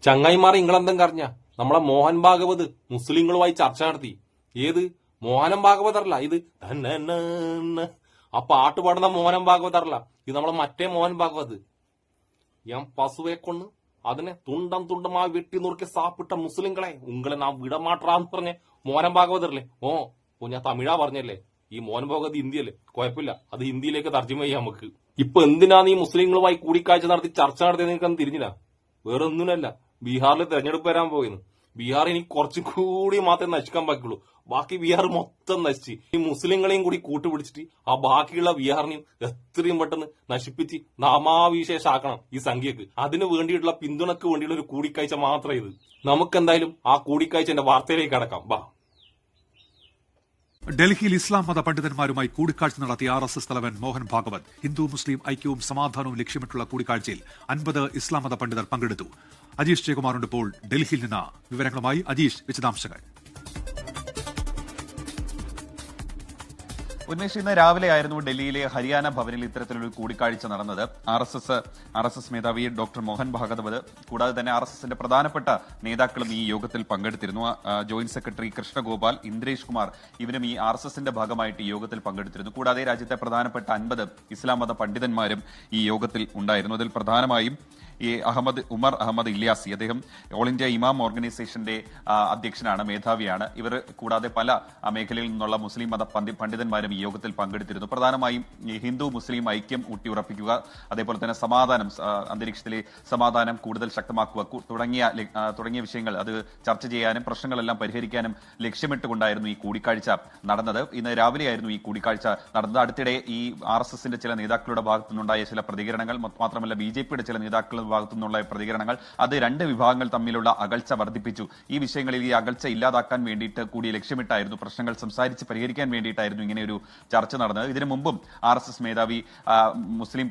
ചങ്ങായിമാർ ഇങ്ങളെന്തെങ്കിലും അറിഞ്ഞ നമ്മളെ മോഹൻ ഭാഗവത് മുസ്ലിങ്ങളുമായി ചർച്ച നടത്തി. ഏത് മോഹനം ഭാഗവതറല്ല ഇത്, ആ പാട്ട് പാടുന്ന മോഹനം ഭാഗവതറല്ല, ഇത് നമ്മളെ മറ്റേ മോഹൻ ഭാഗവത്. ഞാൻ പശുവെ കൊണ്ട് അതിനെ തുണ്ടം തുണ്ടമായി വെട്ടി നുറുക്കി സാപ്പിട്ട മുസ്ലിങ്ങളെ ഉങ്ങളെ നാം വിടമാട്ടാന്ന് പറഞ്ഞ മോഹൻ ഭാഗവതറല്ലേ. ഓ ഞാൻ തമിഴാ പറഞ്ഞല്ലേ, ഈ മോഹൻ ഭാഗവത് ഹിന്ദിയല്ലേ, കുഴപ്പമില്ല, അത് ഹിന്ദിയിലേക്ക് തർജ്ജമ ചെയ്യാം നമുക്ക്. ഇപ്പൊ എന്തിനാണ് ഈ മുസ്ലിങ്ങളുമായി കൂടിക്കാഴ്ച നടത്തി ചർച്ച നടത്തിയത് നിനക്കൊന്നും തിരിഞ്ഞില്ല. വേറെ ഒന്നിനല്ല, ബീഹാറിൽ തെരഞ്ഞെടുപ്പ് വരാൻ പോയിന്ന്. ബീഹാർ ഇനി കുറച്ചും കൂടി മാത്രമേ നശിക്കാൻ ബാക്കിയുള്ളൂ, ബാക്കി ബീഹാർ മൊത്തം നശിച്ച് ഈ മുസ്ലിങ്ങളെയും കൂടി കൂട്ടുപിടിച്ചിട്ട് ആ ബാക്കിയുള്ള ബീഹാറിനെയും എത്രയും പെട്ടെന്ന് നശിപ്പിച്ച് നാമാവിശേഷാക്കണം ഈ സംഖ്യക്ക്. അതിന് വേണ്ടിയിട്ടുള്ള പിന്തുണക്ക് വേണ്ടിയുള്ള ഒരു കൂടിക്കാഴ്ച മാത്രമേ ഇത്. നമുക്കെന്തായാലും ആ കൂടിക്കാഴ്ചന്റെ വാർത്തയിലേക്ക് കടക്കാം. ബാ. ഡൽഹിയിൽ ഇസ്ലാം മത പണ്ഡിതന്മാരുമായി കൂടിക്കാഴ്ച നടത്തിയ RSS തലവൻ മോഹൻ ഭാഗവത്. ഹിന്ദു മുസ്ലിം ഐക്യവും സമാധാനവും ലക്ഷ്യമിട്ടുള്ള കൂടിക്കാഴ്ചയിൽ 50 ഇസ്ലാം മത പണ്ഡിതർ പങ്കെടുത്തു. അജീഷ് ജയകുമാറുണ്ട് ഇപ്പോൾ ഡൽഹിയിൽ നിന്ന് വിവരങ്ങളുമായി. അജീഷ്, വിശദാംശങ്ങൾ. ഉന്മേഷ്, ഇന്ന് രാവിലെ ആയിരുന്നു ഡൽഹിയിലെ ഹരിയാന ഭവനിൽ ഇത്തരത്തിലൊരു കൂടിക്കാഴ്ച നടന്നത്. RSS മേധാവി ഡോക്ടർ മോഹൻ ഭാഗവത് കൂടാതെ തന്നെ RSSന്റെ പ്രധാനപ്പെട്ട നേതാക്കളും ഈ യോഗത്തിൽ പങ്കെടുത്തിരുന്നു. ജോയിന്റ് സെക്രട്ടറി കൃഷ്ണഗോപാൽ, ഇന്ദ്രേഷ് കുമാർ ഇവരും ഈ RSSന്റെ ഭാഗമായിട്ട് ഈ യോഗത്തിൽ പങ്കെടുത്തിരുന്നു. കൂടാതെ രാജ്യത്തെ പ്രധാനപ്പെട്ട 50 ഇസ്ലാം മത പണ്ഡിതന്മാരും ഈ യോഗത്തിൽ ഉണ്ടായിരുന്നു. അതിൽ പ്രധാനമായും ഈ ഉമർ അഹമ്മദ് ഇല്യാസി, അദ്ദേഹം ഓൾ ഇന്ത്യ ഇമാം ഓർഗനൈസേഷന്റെ അധ്യക്ഷനാണ്, മേധാവിയാണ്. ഇവർ കൂടാതെ പല മേഖലയിൽ നിന്നുള്ള മുസ്ലിം മത പണ്ഡിതന്മാരും ഈ യോഗത്തിൽ പങ്കെടുത്തിരുന്നു. പ്രധാനമായും ഹിന്ദു മുസ്ലിം ഐക്യം ഊട്ടിയുറപ്പിക്കുക, അതേപോലെ തന്നെ സമാധാനം, അന്തരീക്ഷത്തിലെ സമാധാനം കൂടുതൽ ശക്തമാക്കുക തുടങ്ങിയ വിഷയങ്ങൾ അത് ചർച്ച ചെയ്യാനും പ്രശ്നങ്ങളെല്ലാം പരിഹരിക്കാനും ലക്ഷ്യമിട്ടുകൊണ്ടായിരുന്നു ഈ കൂടിക്കാഴ്ച നടന്നത്. ഇന്ന് രാവിലെയായിരുന്നു ഈ കൂടിക്കാഴ്ച നടന്നത്. അടുത്തിടെ ഈ RSSന്റെ ചില നേതാക്കളുടെ ഭാഗത്തു നിന്നുണ്ടായ ചില പ്രതികരണങ്ങൾ, മാത്രമല്ല BJPയുടെ ചില നേതാക്കളുടെ ഭാഗത്തു നിന്നുള്ള പ്രതികരണങ്ങൾ, അത് രണ്ട് വിഭാഗങ്ങൾ തമ്മിലുള്ള അകൽച്ച വർദ്ധിപ്പിച്ചു. ഈ വിഷയങ്ങളിൽ ഈ അകൽച്ച ഇല്ലാതാക്കാൻ വേണ്ടിയിട്ട് കൂടി ലക്ഷ്യമിട്ടായിരുന്നു, പ്രശ്നങ്ങൾ സംസാരിച്ച് പരിഹരിക്കാൻ വേണ്ടിയിട്ടായിരുന്നു ഇങ്ങനെയൊരു ചർച്ച നടന്നത്. ഇതിനു മുമ്പും RSS മേധാവി മുസ്ലിം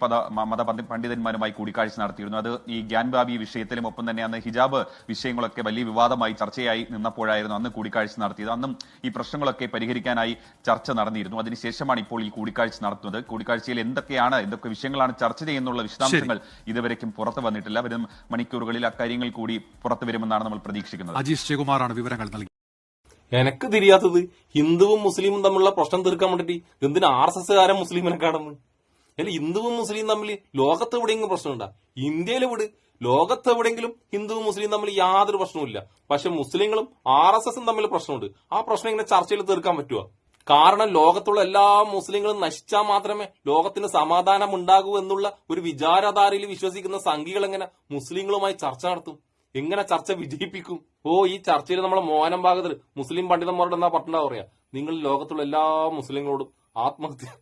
മത പണ്ഡിതന്മാരുമായി കൂടിക്കാഴ്ച നടത്തിയിരുന്നു. അത് ഈ ഗ്യാൻബാബി വിഷയത്തിലും ഒപ്പം തന്നെ അന്ന് ഹിജാബ് വിഷയങ്ങളൊക്കെ വലിയ വിവാദമായി ചർച്ചയായി നിന്നപ്പോഴായിരുന്നു അന്ന് കൂടിക്കാഴ്ച നടത്തിയത്. അന്നും ഈ പ്രശ്നങ്ങളൊക്കെ പരിഹരിക്കാനായി ചർച്ച നടന്നിരുന്നു. അതിനുശേഷമാണ് ഇപ്പോൾ ഈ കൂടിക്കാഴ്ച നടത്തുന്നത്. കൂടിക്കാഴ്ചയിൽ എന്തൊക്കെ വിഷയങ്ങളാണ് ചർച്ച ചെയ്യുന്നുള്ള വിശദാംശങ്ങൾ ഇതുവരെയ്ക്കും പുറത്തു വന്നിട്ടില്ല. വരും മണിക്കൂറുകളിൽ അക്കാര്യങ്ങൾ കൂടി പുറത്തു വരുമെന്നാണ് നമ്മൾ പ്രതീക്ഷിക്കുന്നത്. അജീഷ് ജയകുമാറാണ് വിവരങ്ങൾ നൽകി. എനക്ക് തിരിയാത്തത് ഹിന്ദുവും മുസ്ലിമും തമ്മിലുള്ള പ്രശ്നം തീർക്കാൻ വേണ്ടിട്ട് എന്തിനാ RSSകാരൻ മുസ്ലിമിനെ കാണുന്നു? അല്ല, ഹിന്ദുവും മുസ്ലിം തമ്മിൽ ലോകത്ത് എവിടെയെങ്കിലും പ്രശ്നമുണ്ടാ? ഇന്ത്യയിൽ വിട്, ലോകത്ത് എവിടെയെങ്കിലും ഹിന്ദുവും മുസ്ലിം തമ്മിൽ യാതൊരു പ്രശ്നവുമില്ല. പക്ഷെ മുസ്ലിങ്ങളും RSSും തമ്മിൽ പ്രശ്നമുണ്ട്. ആ പ്രശ്നം ഇങ്ങനെ ചർച്ചയിൽ തീർക്കാൻ പറ്റുമോ? കാരണം ലോകത്തുള്ള എല്ലാ മുസ്ലിങ്ങളും നശിച്ചാൽ മാത്രമേ ലോകത്തിന് സമാധാനം ഉണ്ടാകൂ എന്നുള്ള ഒരു വിചാരധാരയിൽ വിശ്വസിക്കുന്ന സംഘികൾ എങ്ങനെ മുസ്ലിങ്ങളുമായി ചർച്ച നടത്തും? എങ്ങനെ ചർച്ച വിജയിപ്പിക്കും? ഈ ചർച്ചയിൽ നമ്മളെ മോഹനം ഭാഗവതർ മുസ്ലിം പണ്ഡിതന്മാരോട് എന്നാ പറഞ്ഞിട്ടുണ്ടാവും പറയാ, നിങ്ങൾ ലോകത്തുള്ള എല്ലാ മുസ്ലിങ്ങളോടും ആത്മഹത്യ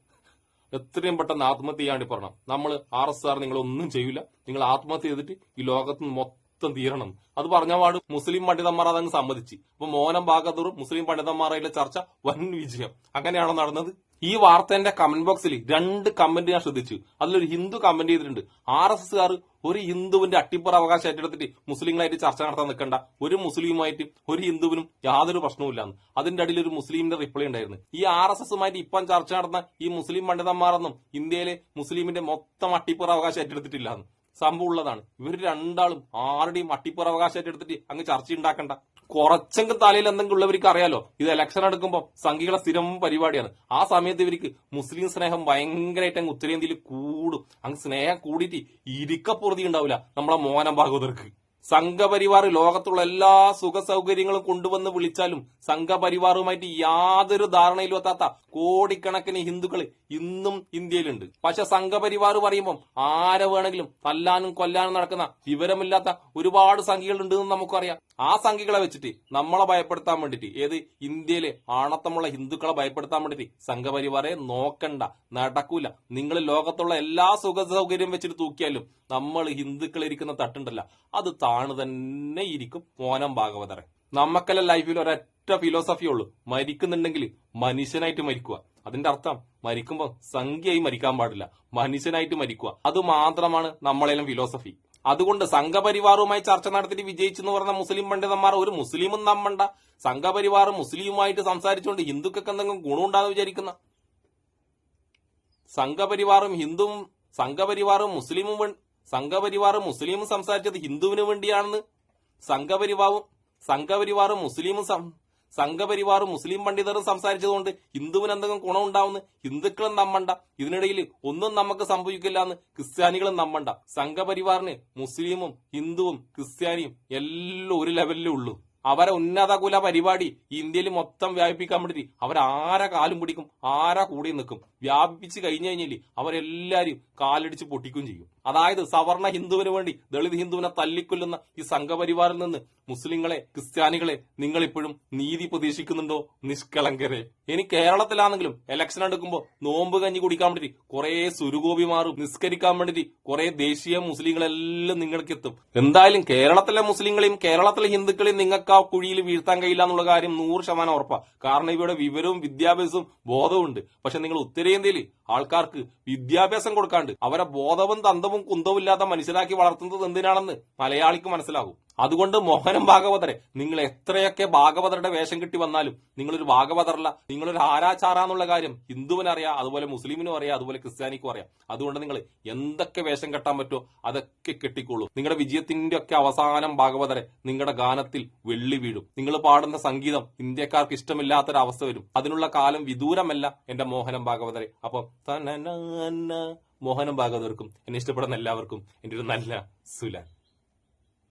എത്രയും പെട്ടെന്ന് ആത്മഹത്യ ചെയ്യാണ്ടി പറയണം. നമ്മൾ RSSകാർ നിങ്ങളൊന്നും ചെയ്യൂല, നിങ്ങൾ ആത്മഹത്യ ചെയ്തിട്ട് ഈ ലോകത്ത് മൊത്തം തീരണം. അത് പറഞ്ഞ പാട് മുസ്ലിം പണ്ഡിതന്മാർ അതങ്ങ് സമ്മതിച്ച്. അപ്പൊ മോഹനം ഭാഗവതറും മുസ്ലിം പണ്ഡിതന്മാരുടെ ചർച്ച വൻ വിജയം. അങ്ങനെയാണോ നടന്നത്? ഈ വാർത്തേന്റെ കമന്റ് ബോക്സിൽ 2 കമന്റ് ഞാൻ ശ്രദ്ധിച്ചു. അതിലൊരു ഹിന്ദു കമന്റ് ചെയ്തിട്ടുണ്ട്, RSSകാർ ഒരു ഹിന്ദുവിന്റെ അട്ടിപ്പറ അവകാശം ഏറ്റെടുത്തിട്ട് മുസ്ലിങ്ങളായിട്ട് ചർച്ച നടത്താൻ നിൽക്കണ്ട, ഒരു മുസ്ലിമുമായിട്ട് ഒരു ഹിന്ദുവിനും യാതൊരു പ്രശ്നവുമില്ലാന്ന്. അതിന്റെ അടിയിൽ ഒരു മുസ്ലിമിന്റെ റിപ്ലൈ ഉണ്ടായിരുന്നു. ഈ RSSുമായിട്ട് ഇപ്പം ചർച്ച നടന്ന ഈ മുസ്ലിം പണ്ഡിതന്മാരൊന്നും ഇന്ത്യയിലെ മുസ്ലിമിന്റെ മൊത്തം അട്ടിപ്പറ അവകാശം ഏറ്റെടുത്തിട്ടില്ലാന്ന്. സംഭവം ഉള്ളതാണ്. ഇവർ രണ്ടാളും ആരുടെയും അട്ടിപ്പറ അവകാശം ഏറ്റെടുത്തിട്ട് അങ്ങ് ചർച്ച ഉണ്ടാക്കണ്ട. കുറച്ചെങ്കിലും തലയിൽ എന്തെങ്കിലും ഉള്ളവർക്ക് അറിയാലോ, ഇത് ഇലക്ഷൻ എടുക്കുമ്പോൾ സംഘികളെ സ്ഥിരം പരിപാടിയാണ്. ആ സമയത്ത് ഇവർക്ക് മുസ്ലിം സ്നേഹം ഭയങ്കരമായിട്ട് അങ്ങ് ഉത്തരേന്ത്യയിൽ കൂടും. അങ്ങ് സ്നേഹം കൂടിയിട്ട് ഇരിക്കപ്പുറതി ഉണ്ടാവില്ല നമ്മളെ മോഹനം ഭാഗവതർക്ക്. സംഘപരിവാർ ലോകത്തുള്ള എല്ലാ സുഖ സൗകര്യങ്ങളും കൊണ്ടുവന്ന് വിളിച്ചാലും സംഘപരിവാറുമായിട്ട് യാതൊരു ധാരണയിലും എത്താത്ത കോടിക്കണക്കിന് ഹിന്ദുക്കൾ ഇന്നും ഇന്ത്യയിലുണ്ട്. പക്ഷെ സംഘപരിവാർ പറയുമ്പോൾ ആരെ വേണമെങ്കിലും തല്ലാനും കൊല്ലാനും നടക്കുന്ന വിവരമില്ലാത്ത ഒരുപാട് സംഘികൾ ഉണ്ടെന്ന് നമുക്കറിയാം. ആ സംഘികളെ വെച്ചിട്ട് നമ്മളെ ഭയപ്പെടുത്താൻ വേണ്ടിട്ട്, ഏത് ഇന്ത്യയിലെ ആണത്തമുള്ള ഹിന്ദുക്കളെ ഭയപ്പെടുത്താൻ വേണ്ടിട്ട് സംഘപരിവാറെ നോക്കണ്ട, നടക്കൂല. നിങ്ങൾ ലോകത്തുള്ള എല്ലാ സുഖ സൗകര്യം വെച്ചിട്ട് തൂക്കിയാലും നമ്മൾ ഹിന്ദുക്കൾ ഇരിക്കുന്ന തട്ടുണ്ടല്ല, അത് താണ് തന്നെ ഇരിക്കും മോഹനം ഭാഗവതറെ. നമുക്കെല്ലാം ലൈഫിൽ ഒരൊറ്റ ഫിലോസഫി ഉള്ളൂ, മരിക്കുന്നുണ്ടെങ്കിൽ മനുഷ്യനായിട്ട് മരിക്കുക. അതിന്റെ അർത്ഥം മരിക്കുമ്പോൾ സംഖ്യയായി മരിക്കാൻ പാടില്ല, മനുഷ്യനായിട്ട് മരിക്കുക. അത് മാത്രമാണ് നമ്മളെല്ലാം ഫിലോസഫി. അതുകൊണ്ട് സംഘപരിവാറുമായി ചർച്ച നടത്തിയിട്ട് വിജയിച്ചെന്ന് പറഞ്ഞ മുസ്ലിം പണ്ഡിതന്മാർ ഒരു മുസ്ലിമും നമ്മണ്ട. സംഘപരിവാർ മുസ്ലിമുമായിട്ട് സംസാരിച്ചുകൊണ്ട് ഹിന്ദുക്കൾക്ക് എന്തെങ്കിലും ഗുണമുണ്ടാകുന്ന വിചാരിക്കുന്ന സംഘപരിവാറും മുസ്ലിമും സംഘപരിവാറും മുസ്ലിമും സംസാരിച്ചത് ഹിന്ദുവിന് വേണ്ടിയാണെന്ന് സംഘപരിവാറും മുസ്ലിം പണ്ഡിതരും സംസാരിച്ചതുകൊണ്ട് ഹിന്ദുവിന് എന്തെങ്കിലും ഗുണമുണ്ടാവുന്ന ഹിന്ദുക്കളും നമ്പണ്ട, ഇതിനിടയിൽ ഒന്നും നമുക്ക് സംഭവിക്കില്ല എന്ന് ക്രിസ്ത്യാനികളും നമ്പണ്ട. സംഘപരിവാറിന് മുസ്ലിമും ഹിന്ദുവും ക്രിസ്ത്യാനിയും എല്ലാം ഒരു ലെവലിലേ ഉള്ളൂ. അവരെ ഉന്നത കുല പരിപാടി ഇന്ത്യയിൽ മൊത്തം വ്യാപിപ്പിക്കാൻ വേണ്ടിട്ട് അവരാരാ കാലും പിടിക്കും, ആരാ കൂടി നിൽക്കും. വ്യാപിപ്പിച്ച് കഴിഞ്ഞു കഴിഞ്ഞാൽ അവരെല്ലാരും കാലടിച്ച് പൊട്ടിക്കുകയും ചെയ്യും. അതായത് സവർണ ഹിന്ദുവിന് വേണ്ടി ദളിത് ഹിന്ദുവിനെ തല്ലിക്കൊല്ലുന്ന ഈ സംഘപരിവാറിൽ നിന്ന് മുസ്ലിങ്ങളെ, ക്രിസ്ത്യാനികളെ നിങ്ങൾ ഇപ്പോഴും നീതി പ്രതീക്ഷിക്കുന്നുണ്ടോ? നിഷ്കളങ്കരെ. ഇനി കേരളത്തിലാണെങ്കിലും ഇലക്ഷൻ എടുക്കുമ്പോൾ നോമ്പ് കഞ്ഞി കുടിക്കാൻ വേണ്ടിട്ട് കുറെ സുരുഗോപിമാറും നിസ്കരിക്കാൻ വേണ്ടിട്ട് കുറെ ദേശീയ മുസ്ലിങ്ങളെല്ലാം നിങ്ങൾക്ക് എത്തും. എന്തായാലും കേരളത്തിലെ മുസ്ലിങ്ങളെയും കേരളത്തിലെ ഹിന്ദുക്കളെയും നിങ്ങൾക്ക് ആ കുഴിയിൽ വീഴ്ത്താൻ കഴിയില്ല എന്നുള്ള കാര്യം 100% ഉറപ്പാണ്. കാരണം ഇവിടെ വിവരവും വിദ്യാഭ്യാസവും ബോധവും ഉണ്ട്. പക്ഷെ നിങ്ങൾ ഉത്തരേന്ത്യയിൽ ആൾക്കാർക്ക് വിദ്യാഭ്യാസം കൊടുക്കാണ്ട് അവരെ ബോധവും തന്തവും കുന്തവും ഇല്ലാത്ത മനുഷ്യരാക്കി വളർത്തുന്നത് എന്തിനാണെന്ന് മലയാളിക്ക് മനസ്സിലാകും. അതുകൊണ്ട് മോഹനം ഭാഗവതരെ, നിങ്ങൾ എത്രയൊക്കെ ഭാഗവതരുടെ വേഷം കിട്ടി വന്നാലും നിങ്ങളൊരു ഭാഗവതരല്ല, നിങ്ങളൊരു ആരാചാരാന്നുള്ള കാര്യം ഹിന്ദുവിനറിയാം, അതുപോലെ മുസ്ലിമിനും അറിയാം, അതുപോലെ ക്രിസ്ത്യാനിക്കും അറിയാം. അതുകൊണ്ട് നിങ്ങൾ എന്തൊക്കെ വേഷം കെട്ടാൻ പറ്റുമോ അതൊക്കെ കെട്ടിക്കോളൂ. നിങ്ങളുടെ വിജയത്തിന്റെ ഒക്കെ അവസാനം ഭാഗവതരെ നിങ്ങളുടെ ഗാനത്തിൽ വെള്ളി വീഴും. നിങ്ങൾ പാടുന്ന സംഗീതം ഇന്ത്യക്കാർക്ക് ഇഷ്ടമില്ലാത്തൊരവസ്ഥ വരും. അതിനുള്ള കാലം വിദൂരമല്ല എന്റെ മോഹനം ഭാഗവതരെ. അപ്പം മോഹനം ഭാഗവതർക്കും എന്നെ ഇഷ്ടപ്പെടുന്ന എല്ലാവർക്കും എന്റെ ഒരു നല്ല സുലാൻ.